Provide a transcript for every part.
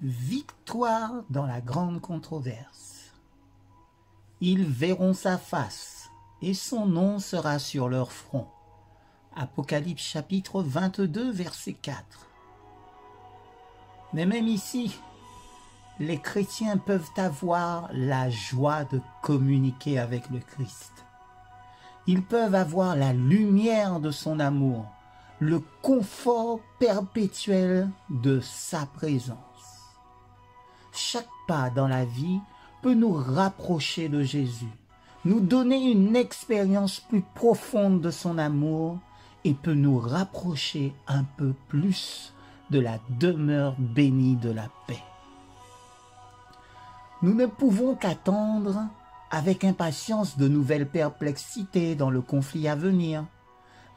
Victoire dans la grande controverse. Ils verront sa face, et son nom sera sur leur front. Apocalypse chapitre 22, verset 4. Mais même ici, les chrétiens peuvent avoir la joie de communiquer avec le Christ. Ils peuvent avoir la lumière de son amour, le confort perpétuel de sa présence. Chaque pas dans la vie peut nous rapprocher de Jésus, nous donner une expérience plus profonde de son amour et peut nous rapprocher un peu plus de la demeure bénie de la paix. Nous ne pouvons qu'attendre avec impatience de nouvelles perplexités dans le conflit à venir,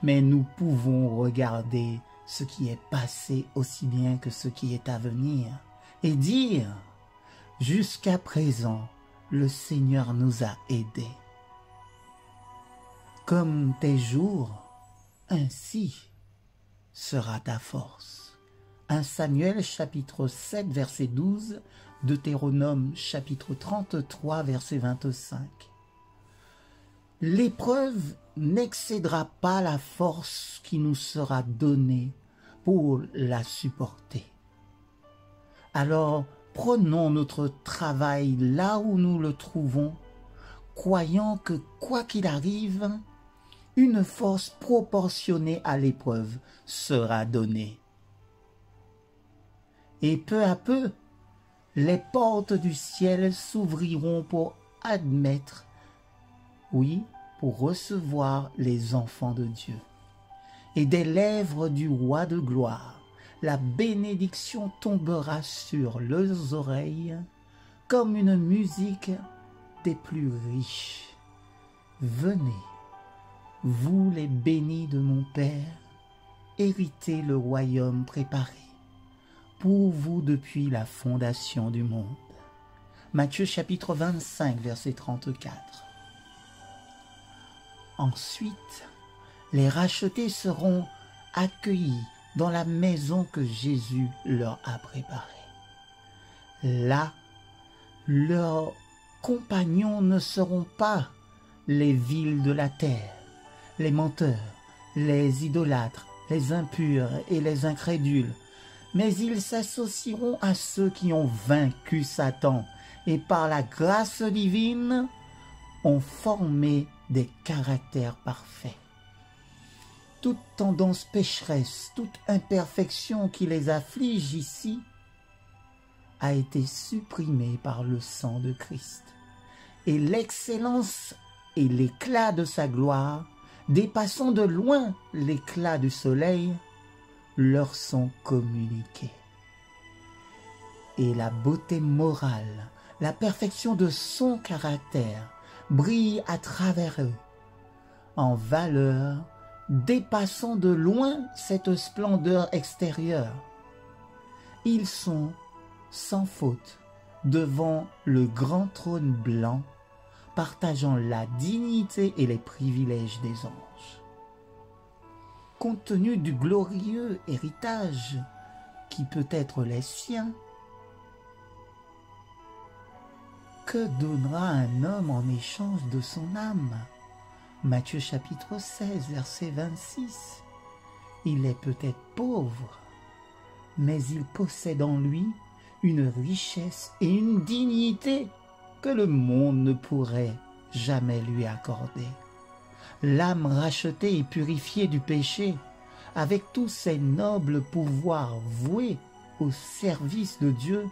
mais nous pouvons regarder ce qui est passé aussi bien que ce qui est à venir et dire « Jusqu'à présent, le Seigneur nous a aidés. » Comme tes jours, ainsi sera ta force. 1 Samuel chapitre 7 verset 12, Deutéronome chapitre 33 verset 25. L'épreuve n'excédera pas la force qui nous sera donnée pour la supporter. Alors, prenons notre travail là où nous le trouvons, croyant que quoi qu'il arrive, une force proportionnée à l'épreuve sera donnée. Et peu à peu, les portes du ciel s'ouvriront pour admettre, oui, pour recevoir les enfants de Dieu. Et des lèvres du roi de gloire, la bénédiction tombera sur leurs oreilles comme une musique des plus riches. Venez, vous les bénis de mon Père, héritez le royaume préparé pour vous depuis la fondation du monde. Matthieu chapitre 25, verset 34. Ensuite, les rachetés seront accueillis dans la maison que Jésus leur a préparée. Là, leurs compagnons ne seront pas les vils de la terre, les menteurs, les idolâtres, les impurs et les incrédules, mais ils s'associeront à ceux qui ont vaincu Satan et par la grâce divine ont formé des caractères parfaits. Toute tendance pécheresse, toute imperfection qui les afflige ici a été supprimée par le sang de Christ. Et l'excellence et l'éclat de sa gloire, dépassant de loin l'éclat du soleil, leur sont communiqués. Et la beauté morale, la perfection de son caractère brille à travers eux, en valeur dépassant de loin cette splendeur extérieure. Ils sont sans faute devant le grand trône blanc, partageant la dignité et les privilèges des anges. Compte tenu du glorieux héritage qui peut être les siens, que donnera un homme en échange de son âme? Matthieu chapitre 16, verset 26. Il est peut-être pauvre, mais il possède en lui une richesse et une dignité que le monde ne pourrait jamais lui accorder. L'âme rachetée et purifiée du péché, avec tous ses nobles pouvoirs voués au service de Dieu,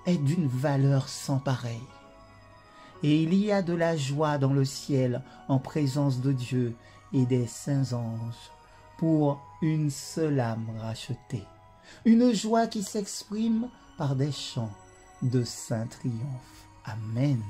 est d'une valeur sans pareille. Et il y a de la joie dans le ciel en présence de Dieu et des saints anges pour une seule âme rachetée. Une joie qui s'exprime par des chants de saint triomphe. Amen.